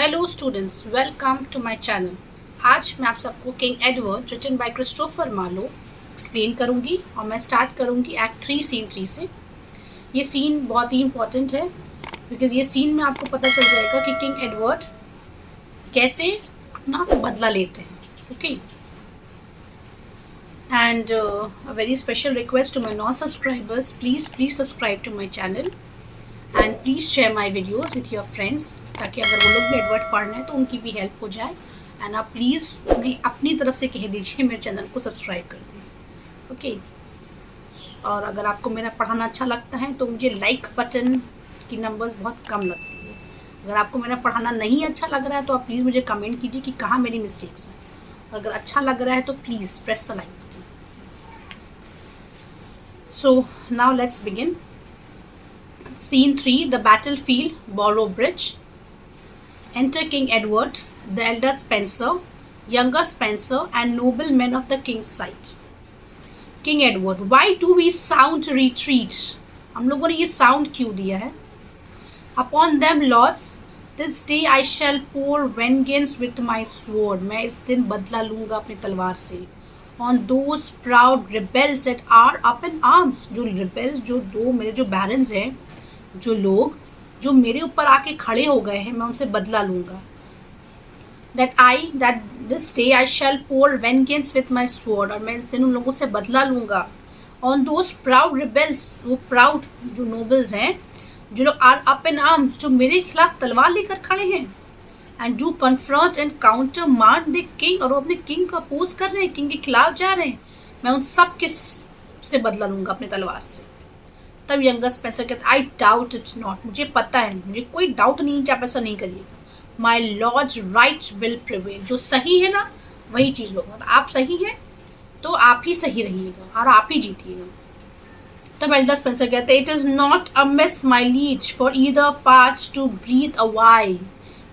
Hello students, welcome to my channel. आज मैं आप सबको King Edward written by Christopher Marlowe explain करूंगी और मैं स्टार्ट करूंगी एक्ट 3 सीन 3 से। ये सीन बहुत ही इंपॉर्टेंट है बिकॉज ये सीन में आपको पता चल जाएगा कि किंग एडवर्ड कैसे अपना बदला लेते हैं। Okay, and a very special request to my non subscribers, please subscribe to my channel and please share my videos with your friends, ताकि अगर वो लोग भी एडवर्ड पढ़ रहे हैं तो उनकी भी हेल्प हो जाए। एंड आप प्लीज़ उन्हें अपनी तरफ से कह दीजिए मेरे चैनल को सब्सक्राइब कर दें। ओके, और अगर आपको मेरा पढ़ाना अच्छा लगता है तो मुझे लाइक बटन की नंबर्स बहुत कम लगती है। अगर आपको मेरा पढ़ाना नहीं अच्छा लग रहा है तो आप प्लीज़ मुझे कमेंट कीजिए कि कहाँ मेरी मिस्टेक्स हैं, और अगर अच्छा लग रहा है तो please press the like button. So now let's begin. Scene 3, the battlefield, Borough Bridge. Enter King Edward, the elder Spencer, younger Spencer, and noblemen of the king's side. King Edward, why do we sound retreat? हम लोगों ने ये sound क्यों दिया है? Upon them lords, this day I shall pour vengeance with my sword. मैं इस दिन बदला लूँगा अपनी तलवार से। On those proud rebels that are up in arms. जो rebels, जो दो मेरे जो barons हैं, जो लोग जो मेरे ऊपर आके खड़े हो गए हैं, मैं उनसे बदला लूँगा। that this day I shall pour vengeance with my sword. और मैं इस दिन उन लोगों से बदला लूँगा। On those proud rebels, वो proud जो nobles हैं, जो लोग are up in arms, जो मेरे खिलाफ तलवार लेकर खड़े हैं, and do confront and countermand the king, और वो अपने king को अपोज कर रहे हैं, king के खिलाफ जा रहे हैं, मैं उन सब के से बदला लूँगा अपनी तलवार से। तब यंगर स्पेंसर कहते आई डाउट इट नॉट, मुझे पता है, मुझे कोई डाउट नहीं है कि आप ऐसा नहीं करिएगा। My lord right will prevail, जो सही है ना वही चीज़ होगा। तो आप सही है तो आप ही सही रहिएगा और आप ही जीतिएगा। तब एल्डर स्पेंसर कहते it is not a miss my liege for either parts to breathe a while.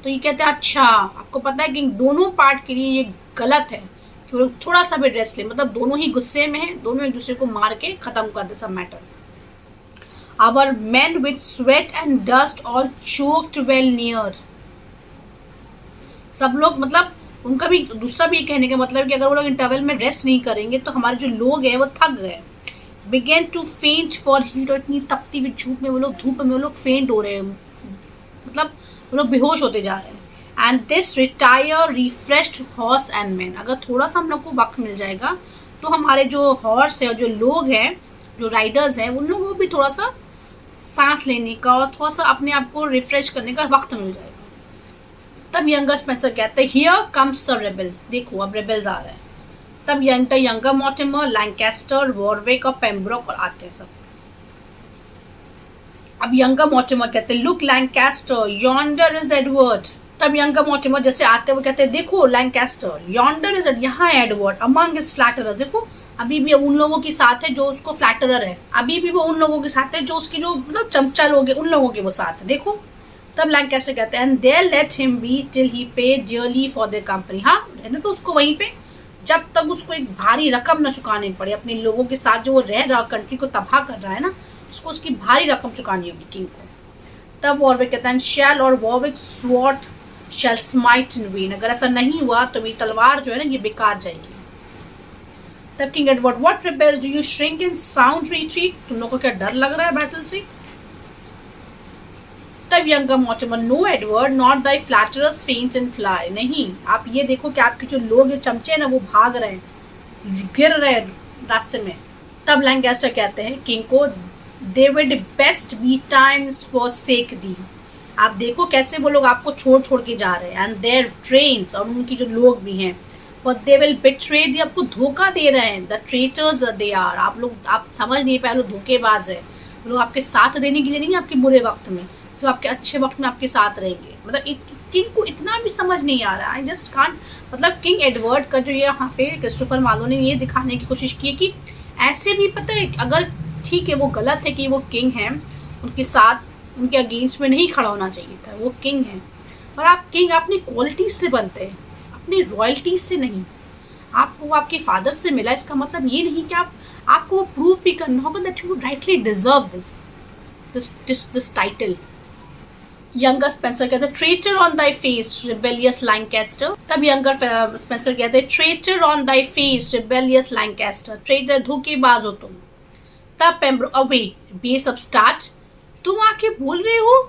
तो ये कहते हैं अच्छा, आपको पता है कि दोनों पार्ट के लिए ये गलत है कि वो थोड़ा सा भी रेस्ट ले, मतलब दोनों ही गुस्से में हैं, दोनों एक दूसरे को मार के ख़त्म कर दे सब matter. Our men with sweat and dust all choked well near. सब लोग, मतलब उनका भी दूसरा भी कहने का मतलब कि अगर वो लोग इंटरवल में रेस्ट नहीं करेंगे तो हमारे जो लोग हैं वो थक गए। Began to faint for heat, और इतनी तपती हुई धूप में वो लोग फेंट हो रहे हैं, मतलब वो लोग बेहोश होते जा रहे हैं। And this retire refreshed horse and men. अगर थोड़ा सा हम लोग को वक्त मिल जाएगा तो हमारे जो हॉर्स है और जो लोग हैं, जो राइडर्स हैं, उन लोगों को भी थोड़ा सा सांस लेने का और थोड़ा सा अपने आप को रिफ्रेश करने का वक्त मिल जाएगा। तब यंगर स्पेंसर कहते हैं हियर कम्स द रेबल्स, देखो अब रेबल्स आ रहे हैं। तब यंगर मॉर्टिमर, लैंकेस्टर, वॉरविक और पेम्ब्रोक और आते हैं सब। अब यंगर मॉर्टिमर कहते हैं look Lancaster, yonder is Edward. तब यंगर मॉर्टिमर जैसे आते हैं वो कहते हैं देखो लैंकेस्टर, यॉन्डर इज, यहाँ है एडवर्ड, अमंग हिज फ्लैटरर्स, देखो अभी भी उन लोगों के साथ है जो उसको फ्लैटरर है, अभी भी वो उन लोगों के साथ है जो उसकी जो मतलब चमचा लोग हैं, उन लोगों के वो साथ है, देखो। तब लैंकेस्टर कहते हैं and there let him be till he pay dearly for their company. हाँ, रहने तो उसको वहीं पे जब तक उसको एक भारी रकम न चुकानी पड़े, अपने लोगों के साथ जो वो रह रहा, कंट्री को तबाह कर रहा है ना, उसको उसकी भारी रकम चुकानी होगी किंग को। तब वॉरविक कहता है शैल और Warwick sword shall smite in vain, अगर ऐसा नहीं हुआ तो मेरी तलवार जो है ना ये बेकार जाएगी। तब king Edward what rebels do you shrink in sound retreat, तुम लोगों को क्या डर लग रहा है बैटल से? तब younger Mortimer no Edward not thy flatterers faint and fly, नहीं आप ये देखो कि आपके जो लोग जो चमचे हैं ना वो भाग रहे हैं, गिर रहे हैं रास्ते में। तब लैंकेस्टर कहते हैं किंग को they will best be times forsake thee, आप देखो कैसे वो लोग आपको छोड़ छोड़ के जा रहे हैं। एंड देयर ट्रेन्स, और उनकी जो लोग भी हैं, But they will betray, they आपको धोखा दे रहे हैं। The traitors they are, आप समझ नहीं पाए, लोग धोखेबाज है। वो लोग आपके साथ देने के लिए नहीं, आपके बुरे वक्त में, सिर्फ आपके अच्छे वक्त में आपके साथ रहेंगे। मतलब किंग को इतना भी समझ नहीं आ रहा, आई जस्ट कांट, मतलब किंग एडवर्ड का जो ये यहाँ पे क्रिस्टोफर मार्लो ने ये दिखाने की कोशिश की है कि ऐसे भी पता है, अगर ठीक है वो गलत है कि वो किंग है, उनके साथ उनके अगेंस्ट में नहीं खड़ा होना चाहिए था, वो किंग है, पर आप किंग अपनी क्वालिटीज से बनते हैं, अपनी रॉयल्टी से नहीं। आपको आपके फादर से मिला, इसका मतलब ये नहीं कि आपको वो प्रूव भी करना होगा that you rightly deserve this title. Younger Spencer कहते हैं traitor on thy face rebellious Lancaster. तब यंगर स्पेंसर कहते हैं traitor on thy face rebellious Lancaster, traitor धोखेबाज हो तुम। तब पेम्ब्रोक अवे बेस अब स्टार्ट, तुम आके बोल रहे हो,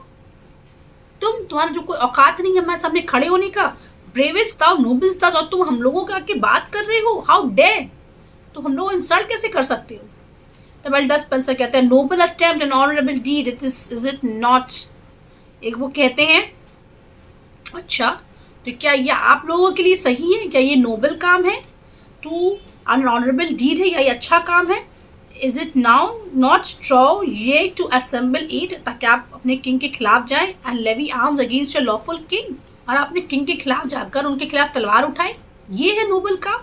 तुम्हारा जो कोई औकात नहीं है हमारे सामने खड़े होने का, ब्रेविस था नोबिल्स था, और तुम हम लोगों के आके बात कर रहे हो, हाउ डेयर, तो हम लोग इंसल्ट कैसे कर सकते हो। तब एल्डर स्पेंसर कहते हैं noble attempt and honourable deed is it not. एक वो कहते हैं अच्छा तो क्या ये आप लोगों के लिए सही है, क्या ये नोबल काम है, टू एन ऑनरेबल डीड है, या ये अच्छा काम है। Is it now not straw ye to assemble aid, ताकि आप अपने किंग के खिलाफ जाएं, and levy arms against your lawful king, और अपने किंग के खिलाफ जाकर उनके खिलाफ तलवार उठाएं, ये है नोबल काम,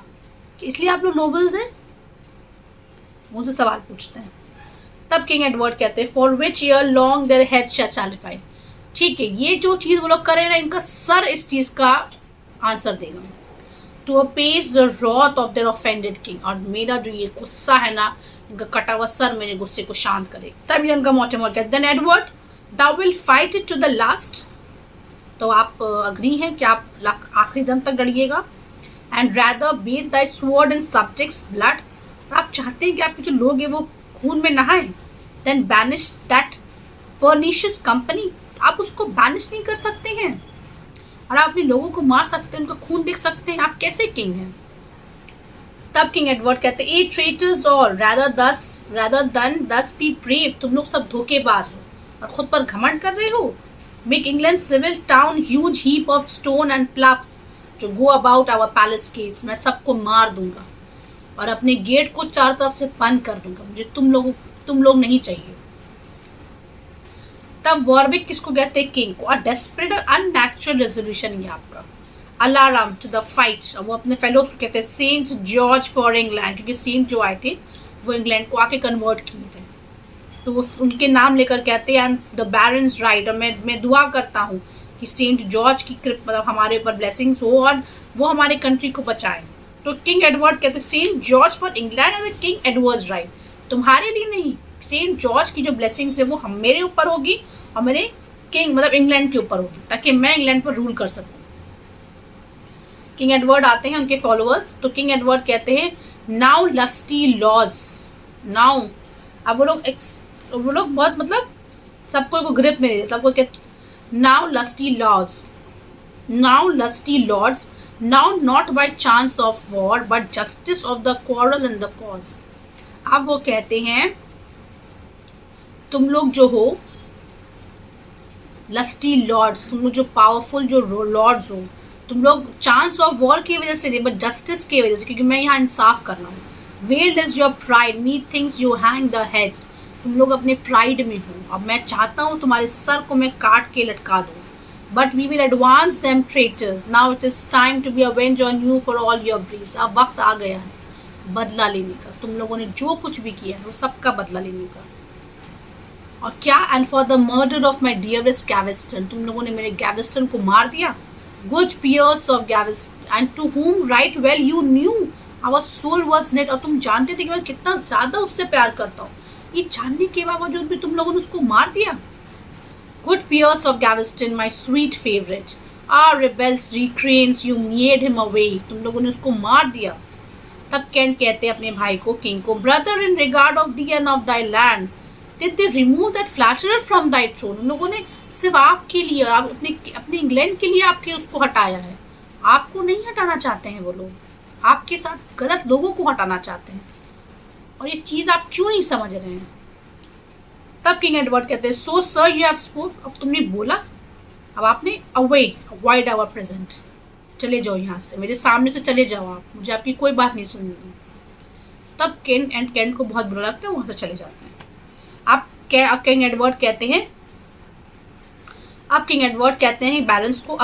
कि इसलिए आप लोग नोबल्स हैं। मुझसे सवाल पूछते हैं। तब किंग एडवर्ड कहते हैं for which ere long their heads shall satisfy, ठीक है ये जो चीज वो लोग कर रहे हैं इनका सर इस चीज का आंसर देगा। To appease the wrath of their offended king, और मेरा जो ये गुस्सा है ना, इनका कटा हुआ सर मेरे गुस्से को शांत करे। तब यंगर मोर्टिमर कहते then Edward thou wilt fight it to the last, तो आप अग्री हैं कि आप आखिरी दम तक लड़िएगा। And rather bathe thy sword in subjects blood, आप चाहते हैं कि आपके जो लोग हैं वो खून में नहाएं। Then banish that pernicious company, आप उसको बैनिश नहीं कर सकते हैं, और आप अपने लोगों को मार सकते हैं, उनका खून देख सकते हैं, आप कैसे किंग हैं। तब किंग एडवर्ड कहते हैं ए ट्रेटर्स और rather than thus be brave, तुम लोग सब धोखेबाज हो और खुद पर घमंड कर रहे हो। Make England civil towns huge heap of stone and ploughs जो go about our palace gates, मैं सबको मार दूंगा और अपने गेट को चारों तरफ से बंद कर दूंगा, मुझे तुम लोग नहीं चाहिए। तब वॉरविक किसको कहते हैं किंग को, और डेस्परेट और अननेचुरल रेजोल्यूशन ये आपका। अलार्म टू द फाइट, वो अपने फेलोज को कहते हैं सेंट जॉर्ज फॉर इंग्लैंड, क्योंकि सेंट जो आए थे वो इंग्लैंड को आके कन्वर्ट किए थे, तो वो उनके नाम लेकर कहते हैं एंड द बैरन्स राइट, और मैं दुआ करता हूँ कि सेंट जॉर्ज की कृपा मतलब हमारे ऊपर ब्लेसिंग्स हो और वो हमारे कंट्री को बचाए। तो किंग एडवर्ड कहते हैं Saint George for England and King Edward right, तुम्हारे लिए नहीं, सेंट जॉर्ज की जो ब्लेसिंग्स है वो हम मेरे ऊपर होगी और मेरे किंग मतलब इंग्लैंड के ऊपर होगी, ताकि मैं इंग्लैंड पर रूल कर सकूं। किंग एडवर्ड आते हैं उनके फॉलोअर्स, तो किंग एडवर्ड कहते हैं नाउ लस्टी लॉर्ड्स, नाउ अब वो लोग बहुत मतलब सबको को ग्रिप में ले सबको कहते now lusty lords now not by chance of war but justice of the quarrel and the cause. अब वो कहते हैं तुम लोग जो हो लस्टी लॉर्ड्स, तुम लोग जो पावरफुल जो लॉर्ड्स हो, तुम लोग चांस ऑफ वॉर की वजह से नहीं बट जस्टिस की वजह से, क्योंकि मैं यहाँ इंसाफ कर रहा हूँ। Vailed is your pride methinks you hang the heads, तुम लोग अपने प्राइड में हो, अब मैं चाहता हूँ तुम्हारे सर को मैं काट के लटका दूँ। But we will advance them traitors, now it is time to be avenged on you for all your breeds, अब वक्त आ गया है बदला लेने का, तुम लोगों ने जो कुछ भी किया है वो सबका बदला लेने का। और क्या and for the murder of my dearest Gaveston, तुम लोगों ने मेरे गैवेस्टन को मार दिया। Good Piers of Gaveston and to whom right well you knew our soul was knit, और तुम जानते थे कि मैं कितना ज्यादा उससे प्यार करता हूँ, ये जानने के बावजूद भी तुम लोगों ने उसको मार दिया। Good Piers of Gaveston my sweet favourite are rebels recreants you made him away, तुम लोगों ने उसको मार दिया। तब कैंट कहते हैं अपने भाई को किंग को brother in regard of thee and of thy land did they remove that flatterer from thy throne, उन लोगों ने सिर्फ आपके लिए आप अपने इंग्लैंड के लिए आपके उसको हटाया है, आपको नहीं हटाना चाहते हैं वो लोग, आपके साथ गलत लोगों को हटाना चाहते हैं, और ये चीज़ आप क्यों नहीं समझ रहे हैं। तब किंग एडवर्ड कहते हैं so sir you have spoke, अब तुमने बोला, अब आपने अवे अवॉइड आवर प्रेजेंट, चले जाओ यहाँ से, मेरे सामने से चले जाओ आप, मुझे आपकी कोई बात नहीं सुननी। तब केंट को बहुत बुरा लगता है, वहाँ से चले जाते हैं। आप किंग एडवर्ड कहते हैं बैरन्स को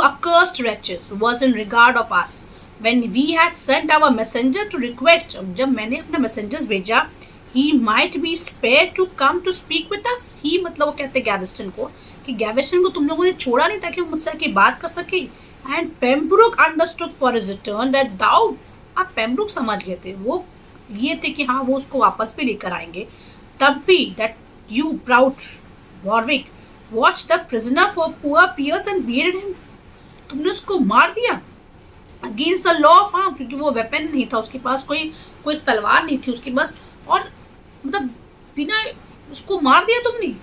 accursed wretches was in regard of us when we had sent our messenger to request, जब मैंने अपना मैसेंजर्स भेजा he might be spared to come to speak with us, he मतलब वो कहते हैं गैवेस्टन को कि गैवेस्टन को तुम लोगों ने छोड़ा नहीं ताकि वो मुझसे आके बात कर सके। And Pembroke understood for his return that thou, आप पेम्ब्रुक समझ गए थे, वो ये थे कि हाँ वो उसको वापस भी लेकर आएंगे। तब भी that you proud Warwick watch the prisoner for poor Piers and beard him, तुमने उसको मार दिया against the law of arms, क्योंकि वो वेपन नहीं था उसके पास, कोई तलवार नहीं थी उसके पास, और मतलब बिना उसको मार दिया तुमने।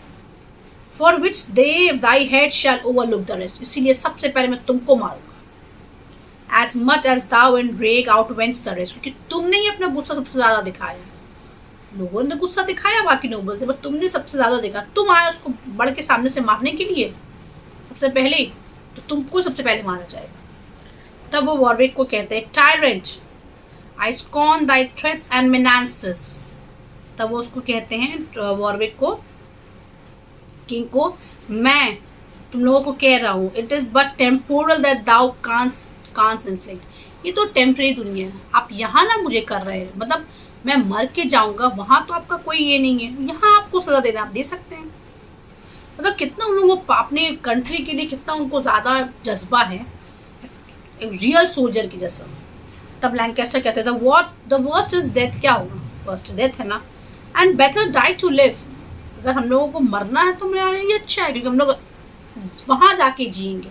For which they thy head shall overlook the rest, इसीलिए सबसे पहले मैं तुमको मारूंगा। As much as thou and rage outwent the rest, क्योंकि तुमने ही अपना गुस्सा सबसे ज्यादा दिखाया। लोगों ने गुस्सा दिखाया बाकी नोबल्स ने, बट तुमने सबसे ज्यादा देखा, तुम आए उसको बढ़ के सामने से मारने के लिए सबसे पहले, तो तुमको सबसे पहले मारा जाएगा। तब वो वॉरविक को कहते हैं tyrant I scorn thy threats and menaces, तब वो उसको कहते हैं वॉरविक को, किंग को, मैं तुम लोगों को कह रहा हूँ it is but temporal that thou canst inflict, ये तो टेम्परेरी दुनिया है, आप यहाँ ना मुझे कर रहे हैं, मतलब मैं मर के जाऊंगा वहां तो आपका कोई ये नहीं है, यहाँ आपको सजा देना आप दे सकते हैं। मतलब कितना उन लोगों को अपने कंट्री के लिए कितना उनको ज्यादा जज्बा है, रियल सोल्जर की जैसा। तब लैंकेस्टर कहते थे द वर्स्ट इज डेथ, क्या होगा, वर्स्ट डेथ है ना, and better die to live, अगर हम लोगों को मरना है तो मेरा ये अच्छा है, क्योंकि हम लोग वहां जाके जिएंगे,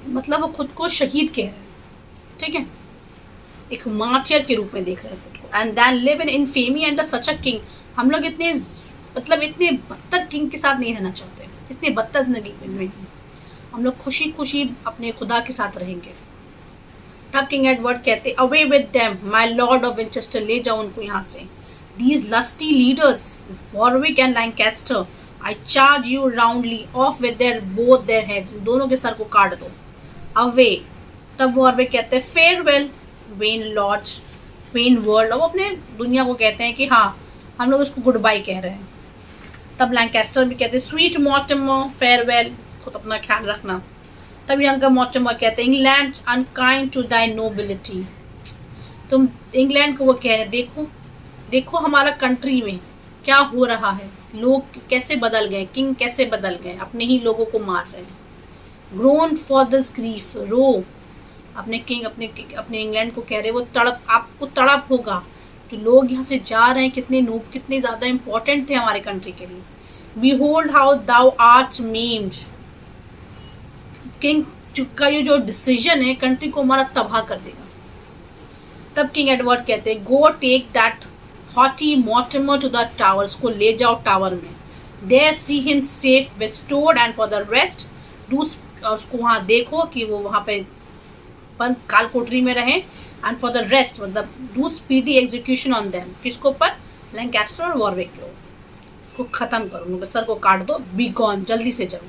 मतलब वो खुद को शहीद कह रहे हैं, ठीक है, एक मार्टियर के रूप में देख रहे हैं खुद को। And then live in infamy under such a king, हम लोग इतने बदतर किंग के साथ नहीं रहना चाहते, इतने बदतर जिंदगी में नहीं, हम लोग खुशी खुशी अपने खुदा के साथ रहेंगे। तब किंग एडवर्ड कहते away with them my Lord of Winchester, ले जाओ उनको यहाँ से, these lusty leaders Warwick and Lancaster, I charge you roundly of with their both their heads, दोनों के सर को काट दो, अवे। तब वॉरविक कहते हैं farewell when Lord when world, वो अपने दुनिया को कहते हैं कि हाँ हम लोग उसको गुड बाय कह रहे हैं। तब लैंकेस्टर भी कहते हैं स्वीट मॉर्टिमर फेयरवेल, खुद अपना ख्याल रखना। तब यंगर मॉर्टिमर कहते हैं England unkind to thy nobility, तुम इंग्लैंड को वो कह रहे देखो देखो हमारा कंट्री में क्या हो रहा है, लोग कैसे बदल गए, किंग कैसे बदल गए, अपने ही लोगों को मार रहे हैं। ग्रोन फॉर दिस ग्रीफ, रो, अपने किंग अपने इंग्लैंड को कह रहे वो तड़प, आपको तड़प होगा कि लोग यहाँ से जा रहे हैं, कितने ज़्यादा इंपॉर्टेंट थे हमारे कंट्री के लिए। Behold how thou art maimed, king का ये जो डिसीजन है कंट्री को हमारा तबाह कर देगा। तब किंग एडवर्ड कहते हैं go take that haughty Mortimer to the towers, को ले जाओ टावर में, there see him safe bestowed and for the rest do, और उसको वहाँ देखो कि वो वहाँ पे बंद काल कोठरी में रहे, एंड फॉर द रेस्ट मतलब do speedy execution on them, किसको ऊपर, लैंकेस्टर और वॉरविक के, उसको खत्म करो, उनके सर को काट दो, बी गॉन, जल्दी से जाओ।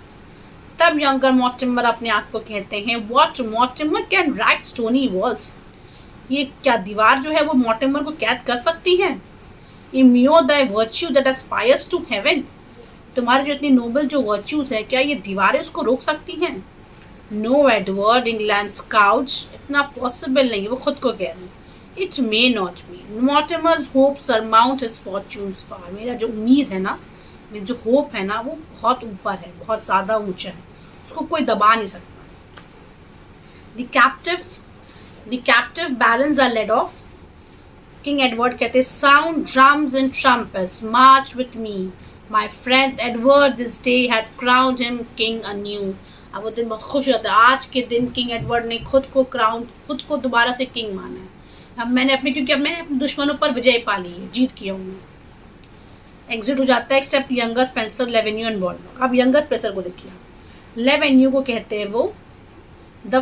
तब यंगर मॉर्टिमर अपने आप को कहते हैं what Mortimer can write stony walls, ये क्या दीवार जो है वो मॉर्टिमर को कैद कर सकती है। इम्यो the virtue that aspires to heaven, तुम्हारे जो इतनी नोबल जो वर्च्यूज है क्या ये दीवारें उसको रोक सकती हैं। नो एडवर्ड इंग्लैंड काउच, इतना पॉसिबल नहीं, वो खुद को कह रहे हैं। It may not be Mortimer's hope surmount his fortunes far, मेरा जो उम्मीद है ना, मेरी जो होप है ना वो बहुत ऊपर है, बहुत ज़्यादा ऊंचा है, उसको कोई दबा नहीं सकता। The captive barons are led off, King Edward कहते हैं sound drums and trumpets march with me my friends, Edward this day had crowned him king anew. अब वो दिन बहुत खुश रहता है, आज के दिन किंग एडवर्ड ने खुद को दोबारा से किंग माना है, अब मैंने अपने दुश्मनों पर विजय पा ली है, जीत किया हूँ। एग्जिट हो जाता है एक्सेप्ट यंगर स्पेंसर, लेवेन्यू एंड बॉर्डलॉक। अब यंगर स्पेंसर को देखिए, लेवेन्यू को कहते हैं वो the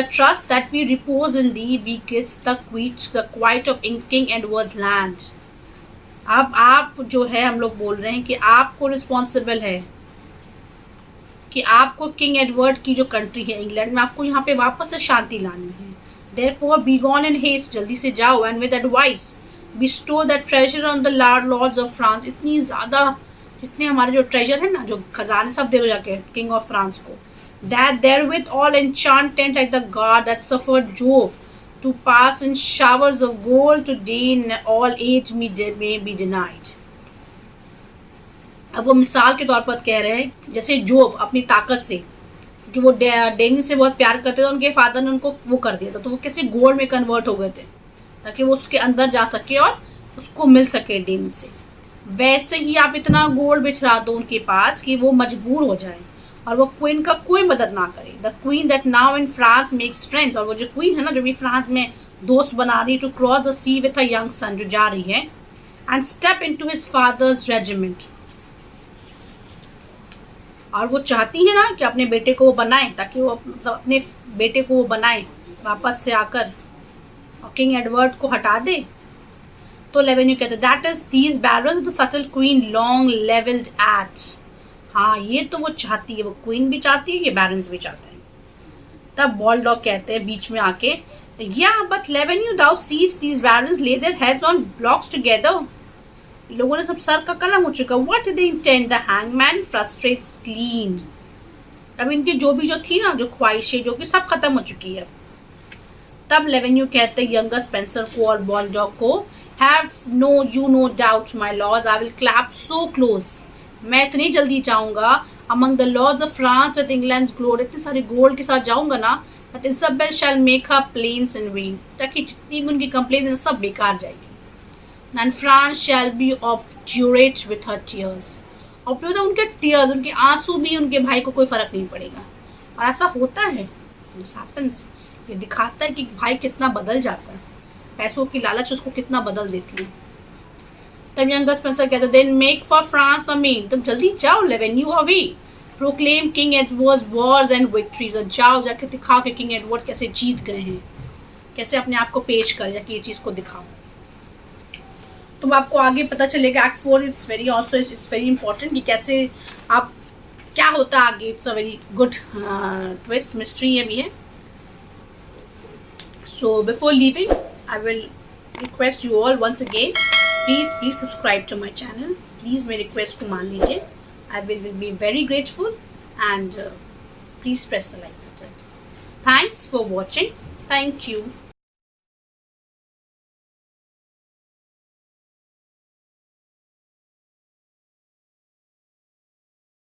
trust that we repose in thee we gives the quiet of King Edward's land. अब आप जो है हम लोग बोल रहे हैं कि आपको रिस्पॉन्सिबल है कि आपको किंग एडवर्ड की जो कंट्री है इंग्लैंड में, आपको यहाँ पे वापस से शांति लानी है। Therefore be gone in haste, जल्दी से जाओ, and with advice bestow the treasure on the lords of France, इतनी ज़्यादा जितने हमारे जो ट्रेजर है ना, जो खजाने सब दे दो जाके किंग ऑफ फ्रांस को। That therewith all enchantment like the god that suffered Jove to pass in showers of gold today in all age may be denied। अब वो मिसाल के तौर पर कह रहे हैं जैसे जोव अपनी ताकत से, क्योंकि वो डेनी से बहुत प्यार करते थे, उनके फादर ने उनको वो कर दिया था, तो वो किसी गोल्ड में कन्वर्ट हो गए थे ताकि वो उसके अंदर जा सके और उसको मिल सके डेनी से। वैसे ही आप इतना गोल्ड बिछरा दो उनके पास कि वो मजबूर हो जाए और वो क्वीन का कोई मदद ना करे। The queen that now in France makes friends, और वो जो क्वीन है ना जो भी फ्रांस में दोस्त बना रही, to cross the sea with a young son, जो जा रही है, and step into his father's regiment. और वो चाहती है ना कि अपने बेटे को वो बनाए, ताकि वो अपने बेटे को वो बनाए वापस से आकर और किंग एडवर्ड को हटा दे। तो लेवेन्यू कहते that is these barrels the subtle queen long levelled at. हाँ, ये तो वो चाहती है, वो क्वीन भी चाहती है, ये बैरन्स भी चाहते हैं। तब बॉलडॉग कहते हैं बीच में आके, या but Levune thou sees these barrels lay their heads on blocks together. लोगों ने सब सर का कलम हो चुका। What they intend, the hangman frustrates clean. अब इनकी जो थी ना, जो ख्वाहिशें जो कि सब खत्म हो चुकी है। तब लेवेन्यू कहते हैं यंगर स्पेंसर को और बॉलडॉग को, have no doubt my lords, I will clap so close. मैं इतनी जल्दी जाऊंगा among the lords of France with England's gold, इतने सारे गोल्ड के साथ जाऊंगा ना, that Isabel shall make her plains in vain, ताकि जितनी भी उनकी कंप्लेन सब बेकार जाएगी। And France shall be obdurate with her tears, और फिर उनके टीयर्स, उनके आंसू भी उनके भाई को कोई फर्क नहीं पड़ेगा। और ऐसा होता है, ये दिखाता है कि भाई कितना बदल जाता है, पैसों की लालच उसको कितना बदल देती है। तब यंगर स्पेंसर कहते then make for France amain, तुम जल्दी जाओ Levune away, proclaim King Edward's wars and victories, और जाओ जाके दिखाओ कि किंग एडवर्ड कैसे जीत गए हैं, कैसे अपने आप को पेश कर, जाके ये चीज़ को दिखाओ। तो आपको आगे पता चलेगा। एक्ट 4 इट्स वेरी इंपॉर्टेंट कि कैसे आप क्या होता है आगे। It's a very good twist, mystery है भी है। So before leaving, I will request you all once again, please subscribe to my channel. Please मेरी request को मान लीजिए। I will be very grateful, and please press the like button. Thanks for watching. Thank you.